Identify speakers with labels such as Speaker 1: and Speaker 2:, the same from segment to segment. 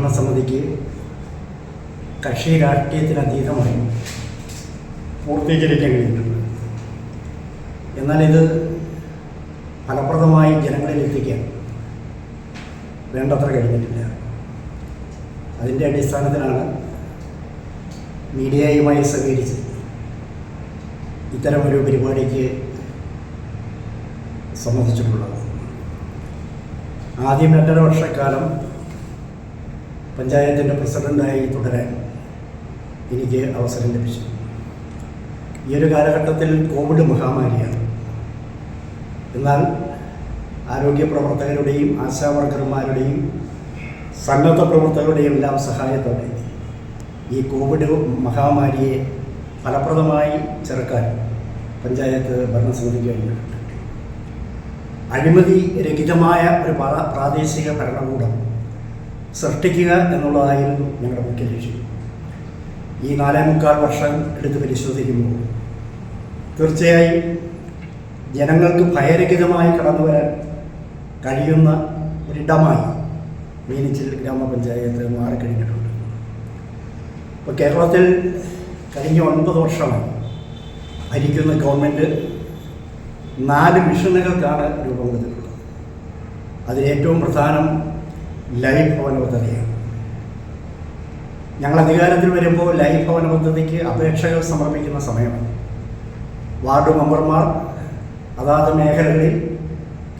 Speaker 1: ഭരണസമിതിക്ക് കക്ഷി രാഷ്ട്രീയത്തിനതീതമായി പൂർത്തീകരിക്കാൻ കഴിഞ്ഞിട്ടുണ്ട്. എന്നാൽ ഇത് ഫലപ്രദമായി ജനങ്ങളിൽ എത്തിക്കാൻ വേണ്ടത്ര കഴിഞ്ഞിട്ടില്ല. അതിൻ്റെ അടിസ്ഥാനത്തിലാണ് മീഡിയയുമായി സഹകരിച്ച് ഇത്തരമൊരു പരിപാടിക്ക് സമ്മതിച്ചിട്ടുള്ളത്. ആദ്യം 2.5 വർഷക്കാലം പഞ്ചായത്തിൻ്റെ പ്രസിഡൻ്റായി തുടരാൻ എനിക്ക് അവസരം ലഭിച്ചു. ഈ ഒരു കാലഘട്ടത്തിൽ കോവിഡ് മഹാമാരിയാണ്. എന്നാൽ ആരോഗ്യ പ്രവർത്തകരുടെയും ആശാവർക്കർമാരുടെയും സന്നദ്ധ പ്രവർത്തകരുടെയും എല്ലാം സഹായത്തോടെ ഈ കോവിഡ് മഹാമാരിയെ ഫലപ്രദമായി ചെറുക്കാൻ പഞ്ചായത്ത് ഭരണസമിതിക്ക് കഴിഞ്ഞിട്ടുണ്ട്. അഴിമതി രഹിതമായ ഒരു പ്രാദേശിക ഭരണകൂടം സൃഷ്ടിക്കുക എന്നുള്ളതായിരുന്നു ഞങ്ങളുടെ മുഖ്യ ലക്ഷ്യം. ഈ 4.25 വർഷം എടുത്ത് പരിശോധിക്കുമ്പോൾ തീർച്ചയായും ജനങ്ങൾക്ക് ഭയരഹിതമായി കടന്നു വരാൻ കഴിയുന്ന ഒരിടമായി മീനച്ചിൽ ഗ്രാമപഞ്ചായത്ത് മാറിക്കഴിഞ്ഞിട്ടുണ്ട്. ഇപ്പോൾ കേരളത്തിൽ കഴിഞ്ഞ 9 വർഷമായി ഭരിക്കുന്ന ഗവൺമെൻറ് 4 മിഷനുകൾക്കാണ് രൂപം കൊടുത്തിട്ടുള്ളത്. അതിലേറ്റവും പ്രധാനം ലൈഫ് ഭവന പദ്ധതിയാണ്. ഞങ്ങൾ അധികാരത്തിൽ വരുമ്പോൾ ലൈഫ് ഭവന പദ്ധതിക്ക് അപേക്ഷകൾ സമർപ്പിക്കുന്ന സമയമാണ്. വാർഡ് മെമ്പർമാർ അതാത് മേഖലകളിൽ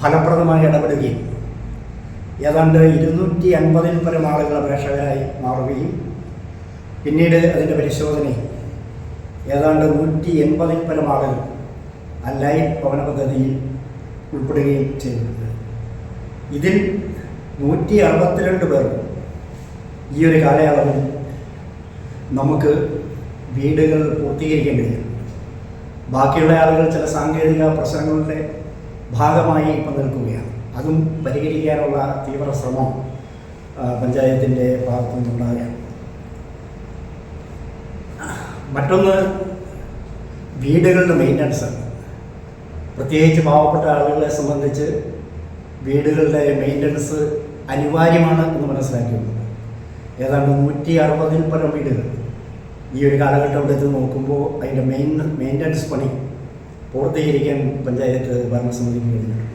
Speaker 1: ഫലപ്രദമായി ഇടപെടുകയും ഏതാണ്ട് 250-ൽ പരം ആളുകൾ അപേക്ഷകരായി മാറുകയും പിന്നീട് അതിൻ്റെ പരിശോധനയിൽ ഏതാണ്ട് 180-ൽ പരം ആളുകൾ ആ ലൈഫ് ഭവന പദ്ധതിയിൽ ഉൾപ്പെടുകയും ചെയ്തിട്ടുണ്ട്. ഇതിൽ 162 പേർ ഈ ഒരു കാലയളവിൽ നമുക്ക് വീടുകൾ പൂർത്തീകരിക്കാൻ കഴിയും. ബാക്കിയുള്ള ആളുകൾ ചില സാങ്കേതിക പ്രശ്നങ്ങളുടെ ഭാഗമായി ഇപ്പം നിൽക്കുകയാണ്. അതും പരിഹരിക്കാനുള്ള തീവ്ര ശ്രമം പഞ്ചായത്തിൻ്റെ ഭാഗത്തു നിന്നുണ്ടാകുകയാണ്. മറ്റൊന്ന് വീടുകളുടെ മെയിൻ്റനൻസ്. പ്രത്യേകിച്ച് പാവപ്പെട്ട ആളുകളെ സംബന്ധിച്ച് വീടുകളുടെ മെയിൻ്റനൻസ് അനിവാര്യമാണ് എന്ന് മനസ്സിലാക്കിയിട്ടുണ്ട്. ഏതാണ്ട് 160-ൽ പരം വീടുകൾ ഈ ഒരു കാലഘട്ടം എടുത്ത് നോക്കുമ്പോൾ അതിൻ്റെ മെയിൻ്റനൻസ് പണി പൂർത്തീകരിക്കാൻ പഞ്ചായത്ത് ഭരണസമിതിക്ക് കഴിഞ്ഞിട്ടുണ്ട്.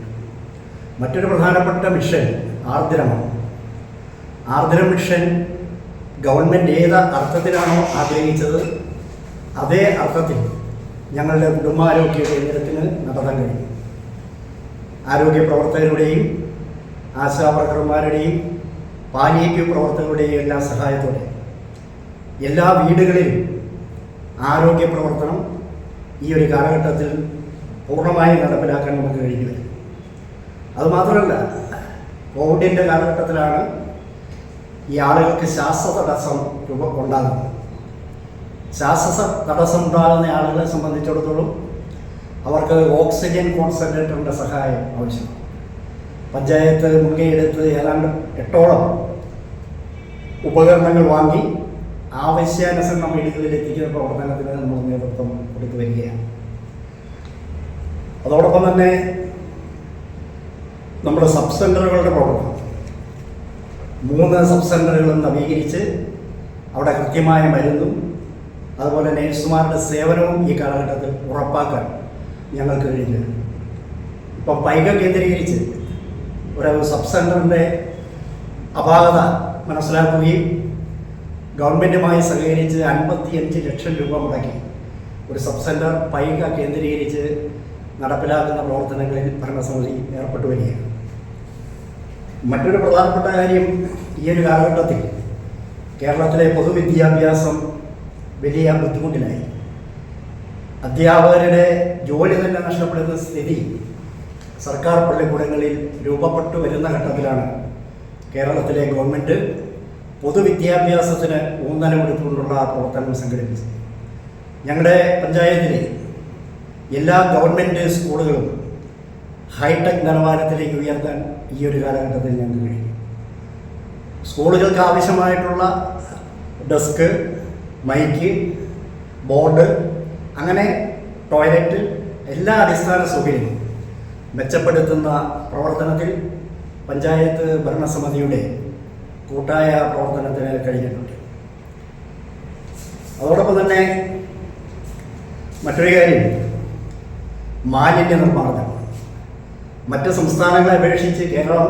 Speaker 1: മറ്റൊരു പ്രധാനപ്പെട്ട മിഷൻ ആർദ്രമാണ്. ആർദ്ര മിഷൻ ഗവൺമെൻറ് ഏത് അർത്ഥത്തിലാണോ ആഗ്രഹിച്ചത് അതേ അർത്ഥത്തിൽ ഞങ്ങളുടെ കുടുംബാരോഗ്യ കേന്ദ്രത്തിന് നടത്താൻ കഴിയും. ആരോഗ്യ പ്രവർത്തകരുടെയും ആശാവർക്കർമാരുടെയും പാലിയേറ്റീവ് പ്രവർത്തകരുടെയും എല്ലാ സഹായത്തോടെ എല്ലാ വീടുകളിലും ആരോഗ്യ പ്രവർത്തനം ഈ ഒരു കാലഘട്ടത്തിൽ പൂർണ്ണമായി നടപ്പിലാക്കാൻ നമുക്ക് കഴിഞ്ഞു വരും. അതുമാത്രമല്ല, കോവിഡിൻ്റെ കാലഘട്ടത്തിലാണ് ഈ ആളുകൾക്ക് ശ്വാസതടസ്സം ഉണ്ടാകുന്നത്. തടസ്സം ഉണ്ടാകുന്ന ആളുകളെ സംബന്ധിച്ചിടത്തോളം അവർക്ക് ഓക്സിജൻ കോൺസെൻട്രേറ്ററിൻ്റെ സഹായം ആവശ്യമാണ്. പഞ്ചായത്ത് മുൻകൈയെടുത്ത് ഏതാണ്ട് 8ഓളം ഉപകരണങ്ങൾ വാങ്ങി ആവശ്യാനുസരണം വീടുകളിൽ എത്തിക്കുന്ന പ്രവർത്തനത്തിന് നമ്മൾ നേതൃത്വം കൊടുത്തു വരികയാണ്. അതോടൊപ്പം തന്നെ നമ്മുടെ സബ് സെൻ്ററുകളുടെ പ്രവർത്തനം 3 സബ് സെൻ്ററുകളും നവീകരിച്ച് അവിടെ കൃത്യമായ മരുന്നും അതുപോലെ നേഴ്സുമാരുടെ സേവനവും ഈ കാലഘട്ടത്തിൽ ഉറപ്പാക്കാൻ ഞങ്ങൾക്ക് കഴിഞ്ഞു. ഇപ്പം പൈക കേന്ദ്രീകരിച്ച് ഒരു സബ് സെൻ്ററിൻ്റെ അപാകത മനസ്സിലാക്കുകയും ഗവൺമെൻറ്റുമായി സഹകരിച്ച് 55 ലക്ഷം രൂപ മുടക്കി ഒരു സബ് സെൻ്റർ പൈക കേന്ദ്രീകരിച്ച് നടപ്പിലാക്കുന്ന പ്രവർത്തനങ്ങളിൽ ഭരണസമിതി ഏർപ്പെട്ടു വരികയാണ്. മറ്റൊരു പ്രധാനപ്പെട്ട കാര്യം, ഈ ഒരു കാലഘട്ടത്തിൽ കേരളത്തിലെ പൊതുവിദ്യാഭ്യാസം വലിയ ബുദ്ധിമുട്ടിലായി. അധ്യാപകരുടെ ജോലി തന്നെ നഷ്ടപ്പെടുന്ന സ്ഥിതി സർക്കാർ പള്ളിക്കൂടങ്ങളിൽ രൂപപ്പെട്ടു വരുന്ന ഘട്ടത്തിലാണ് കേരളത്തിലെ ഗവൺമെൻറ് പൊതുവിദ്യാഭ്യാസത്തിന് ഊന്നൽ കൊടുത്തുകൊണ്ടുള്ള പ്രവർത്തനം സംഘടിപ്പിച്ചത്. ഞങ്ങളുടെ പഞ്ചായത്തിലെ എല്ലാ ഗവൺമെൻറ് സ്കൂളുകളും ഹൈടെക് നിലവാരത്തിലേക്ക് ഉയർത്താൻ ഈ ഒരു കാലഘട്ടത്തിൽ ഞങ്ങൾക്ക് കഴിയും. സ്കൂളുകൾക്ക് ആവശ്യമായിട്ടുള്ള ഡെസ്ക്, മൈക്ക്, ബോർഡ്, അങ്ങനെ ടോയ്ലറ്റ്, എല്ലാ അടിസ്ഥാന സൗകര്യങ്ങളും മെച്ചപ്പെടുത്തുന്ന പ്രവർത്തനത്തിൽ പഞ്ചായത്ത് ഭരണസമിതിയുടെ കൂട്ടായ പ്രവർത്തനത്തിന് കഴിഞ്ഞിട്ടുണ്ട്. അതോടൊപ്പം തന്നെ മറ്റൊരു കാര്യം മാലിന്യ നിർമ്മാർജ്ജനം. മറ്റ് സംസ്ഥാനങ്ങളെ അപേക്ഷിച്ച് കേരളം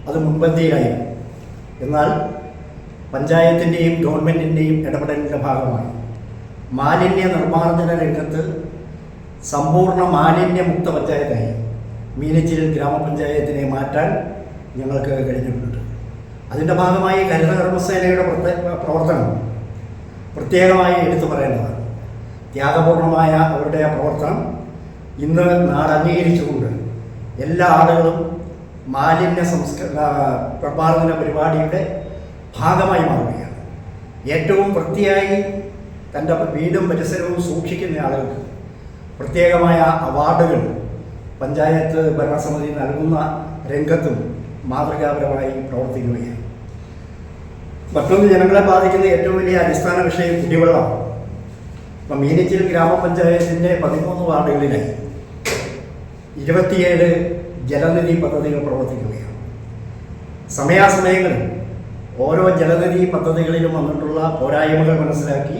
Speaker 1: അത് മുൻപന്തിയിലായി. എന്നാൽ പഞ്ചായത്തിൻ്റെയും ഗവൺമെൻറ്റിൻ്റെയും ഇടപെടലിൻ്റെ ഭാഗമായി മാലിന്യ നിർമ്മാർജ്ജന രംഗത്ത് സമ്പൂർണ്ണ മാലിന്യമുക്ത പഞ്ചായത്തായി മീനച്ചിൽ ഗ്രാമപഞ്ചായത്തിനെ മാറ്റാൻ ഞങ്ങൾക്ക് കഴിഞ്ഞിട്ടുണ്ട്. അതിൻ്റെ ഭാഗമായി ഹരിതകർമ്മസേനയുടെ പ്രവർത്തനം പ്രത്യേകമായി എടുത്തു പറയേണ്ടതാണ്. ത്യാഗപൂർണമായ അവരുടെ പ്രവർത്തനം ഇന്ന് നാട് അംഗീകരിച്ചുകൊണ്ട് എല്ലാ ആളുകളും മാലിന്യ നിർമ്മാർജ്ജന പരിപാടിയുടെ ഭാഗമായി മാറുകയാണ്. ഏറ്റവും വൃത്തിയായി തൻ്റെ വീടും പരിസരവും സൂക്ഷിക്കുന്ന ആളുകൾക്ക് പ്രത്യേകമായ അവാർഡുകൾ പഞ്ചായത്ത് ഭരണസമിതി നൽകുന്ന രംഗത്തും മാതൃകാപരമായി പ്രവർത്തിക്കുകയാണ്. മറ്റൊന്ന്, ജനങ്ങളെ ബാധിക്കുന്ന ഏറ്റവും വലിയ അടിസ്ഥാന വിഷയം കുടിവെള്ളം. ഇപ്പം മീനച്ചിൽ ഗ്രാമപഞ്ചായത്തിൻ്റെ 13 വാർഡുകളിലായി 27 ജലനിധി പദ്ധതികൾ പ്രവർത്തിക്കുകയാണ്. സമയാസമയങ്ങളിൽ ഓരോ ജലനിധി പദ്ധതികളിലും വന്നിട്ടുള്ള പോരായ്മകൾ മനസ്സിലാക്കി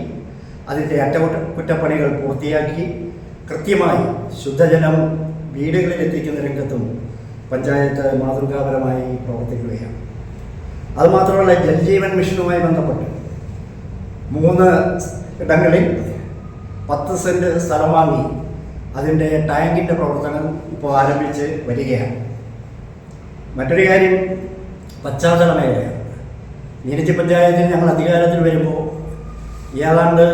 Speaker 1: അതിൻ്റെ അറ്റകുറ്റപ്പണികൾ പൂർത്തിയാക്കി കൃത്യമായി ശുദ്ധജലം വീടുകളിൽ എത്തിക്കുന്ന രംഗത്തും പഞ്ചായത്ത് മാതൃകാപരമായി പ്രവർത്തിക്കുകയാണ്. അതുമാത്രമല്ല, ജൽജീവൻ മിഷനുമായി ബന്ധപ്പെട്ട് 3 ഇടങ്ങളിൽ 10 സെൻറ്റ് സ്ഥലം വാങ്ങി അതിൻ്റെ ടാങ്കിൻ്റെ പ്രവർത്തനം ഇപ്പോൾ ആരംഭിച്ച് വരികയാണ്. മറ്റൊരു കാര്യം പശ്ചാത്തല മേഖലയാണ്. മീനച്ചിൽ പഞ്ചായത്തിൽ ഞങ്ങൾ അധികാരത്തിൽ വരുമ്പോൾ ഏതാണ്ട്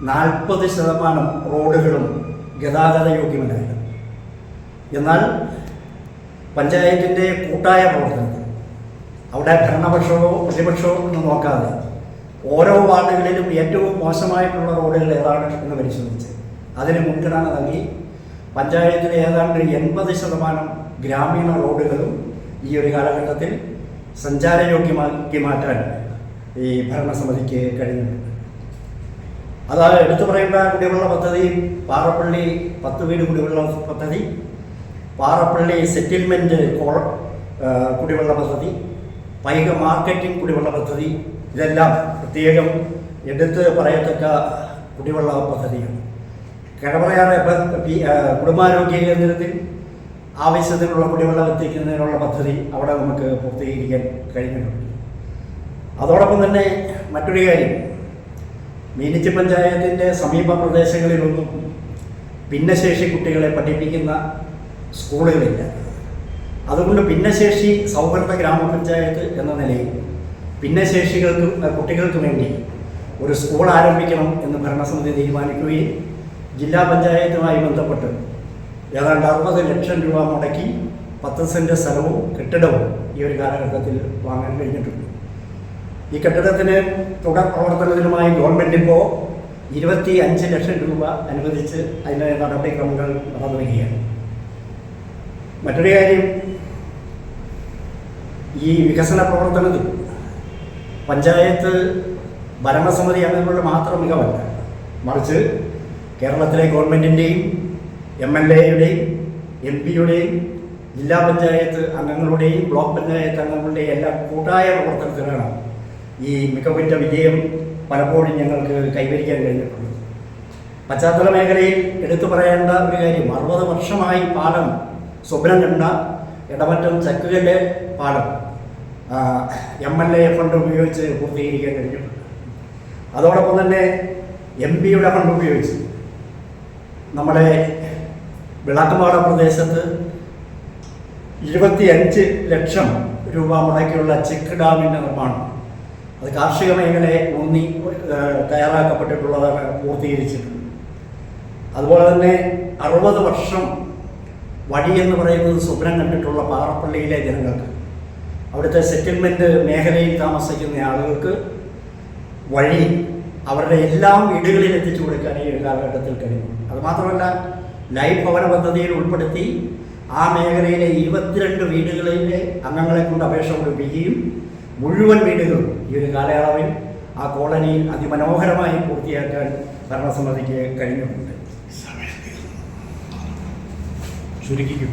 Speaker 1: 40% റോഡുകളും ഗതാഗത യോഗ്യമല്ലായിരുന്നു. എന്നാൽ പഞ്ചായത്തിൻ്റെ കൂട്ടായ പ്രവർത്തനത്തിൽ അവിടെ ഭരണപക്ഷമോ പ്രതിപക്ഷമോ എന്ന് നോക്കാതെ ഓരോ വാർഡുകളിലും ഏറ്റവും മോശമായിട്ടുള്ള റോഡുകൾ ഏതാണ് എന്ന് പരിശോധിച്ച് അതിന് മുൻഗണന നൽകി പഞ്ചായത്തിലെ ഏതാണ്ട് 80% ഗ്രാമീണ റോഡുകളും ഈ ഒരു കാലഘട്ടത്തിൽ സഞ്ചാരയോഗ്യമാക്കി മാറ്റാൻ ഈ ഭരണസമിതിക്ക് കഴിഞ്ഞിട്ടുണ്ട്. അതാണ് എടുത്തു പറയേണ്ട കുടിവെള്ള പദ്ധതി പാറപ്പള്ളി 10 വീട് കുടിവെള്ള പദ്ധതി, പാറപ്പള്ളി സെറ്റിൽമെൻറ്റ് കുടിവെള്ള പദ്ധതി, പൈക മാർക്കറ്റിംഗ് കുടിവെള്ള പദ്ധതി. ഇതെല്ലാം പ്രത്യേകം എടുത്ത് പറയത്തക്ക കുടിവെള്ള പദ്ധതിയാണ്. കിഴവറയാറ് കുടുംബാരോഗ്യ കേന്ദ്രത്തിൽ ആവശ്യത്തിനുള്ള കുടിവെള്ളം എത്തിക്കുന്നതിനുള്ള പദ്ധതി അവിടെ നമുക്ക് പൂർത്തീകരിക്കാൻ കഴിഞ്ഞിട്ടുണ്ട്. അതോടൊപ്പം തന്നെ മറ്റൊരു കാര്യം, മീനച്ചിൽ പഞ്ചായത്തിൻ്റെ സമീപ പ്രദേശങ്ങളിലൊന്നും ഭിന്നശേഷി കുട്ടികളെ പഠിപ്പിക്കുന്ന സ്കൂളുകളില്ല. അതുകൊണ്ട് ഭിന്നശേഷി സൗഹൃദ ഗ്രാമപഞ്ചായത്ത് എന്ന നിലയിൽ കുട്ടികൾക്ക് വേണ്ടി ഒരു സ്കൂൾ ആരംഭിക്കണം എന്ന് ഭരണസമിതി തീരുമാനിക്കുകയും ജില്ലാ പഞ്ചായത്തുമായി ബന്ധപ്പെട്ട് ഏതാണ്ട് 60 ലക്ഷം രൂപ മുടക്കി 10 സെൻറ്റ് സ്ഥലവും കെട്ടിടവും ഈ ഒരു കാലഘട്ടത്തിൽ വാങ്ങാൻ കഴിഞ്ഞിട്ടുണ്ട്. ഈ കെട്ടിടത്തിന് തുടർ പ്രവർത്തനത്തിനുമായി ഗവൺമെൻറ് ഇപ്പോൾ 25 ലക്ഷം രൂപ അനുവദിച്ച് അതിൻ്റെ നടപടിക്രമങ്ങൾ നടന്നു വരികയാണ്. മറ്റൊരു കാര്യം, ഈ വികസന പ്രവർത്തനത്തിൽ പഞ്ചായത്ത് ഭരണസമിതി അംഗങ്ങളുടെ മാത്രം മികവല്ല, മറിച്ച് കേരളത്തിലെ ഗവൺമെൻറ്റിൻ്റെയും MLAയുടെയും MP-യുടെയും ജില്ലാ പഞ്ചായത്ത് അംഗങ്ങളുടെയും ബ്ലോക്ക് പഞ്ചായത്ത് അംഗങ്ങളുടെയും എല്ലാം കൂട്ടായ പ്രവർത്തനത്തിലാണ് ഈ മികവുറ്റ വിജയം പലപ്പോഴും ഞങ്ങൾക്ക് കൈവരിക്കാൻ കഴിഞ്ഞിട്ടുള്ളത്. പശ്ചാത്തല മേഖലയിൽ എടുത്തു പറയേണ്ട ഒരു കാര്യം, 60 വർഷമായി പാലം സ്വപ്നം കണ്ട ഇടമറ്റം ചക്കുകല്ല് പാലം MLA ഫണ്ട് ഉപയോഗിച്ച് പൂർത്തീകരിക്കാൻ കഴിഞ്ഞിട്ടുണ്ട്. അതോടൊപ്പം തന്നെ MP-യുടെ ഫണ്ട് ഉപയോഗിച്ച് നമ്മുടെ വിളക്കുമാട പ്രദേശത്ത് 25 ലക്ഷം രൂപ മുടക്കിയുള്ള ചെക്ക് ഡാമിൻ്റെ നിർമ്മാണം അത് കാർഷിക മേഖലയെ ഊന്നി തയ്യാറാക്കപ്പെട്ടിട്ടുള്ളതാണ്, പൂർത്തീകരിച്ചിട്ടുണ്ട്. അതുപോലെ തന്നെ 60 വർഷം വഴി എന്ന് പറയുന്നത് സ്വപ്നം കണ്ടിട്ടുള്ള പാറപ്പള്ളിയിലെ ജനങ്ങൾക്ക്, അവിടുത്തെ സെറ്റിൽമെൻറ്റ് മേഖലയിൽ താമസിക്കുന്ന ആളുകൾക്ക് വഴി അവരുടെ എല്ലാ വീടുകളിൽ എത്തിച്ചു കൊടുക്കാൻ ഈ ഒരു കാലഘട്ടത്തിൽ കഴിയും. അതുമാത്രമല്ല, ലൈഫ് ഭവന പദ്ധതിയിൽ ഉൾപ്പെടുത്തി ആ മേഖലയിലെ 22 വീടുകളിലെ അംഗങ്ങളെ കൊണ്ട് അപേക്ഷ കൊടുപ്പിക്കുകയും മുഴുവൻ വീടുകളും ഈ ഒരു കാലയളവിൽ ആ കോളനിയിൽ അതിമനോഹരമായി പൂർത്തിയാക്കാൻ ഭരണസമിതിക്ക് കഴിഞ്ഞിട്ടുണ്ട്. ചുരുക്കിക്കും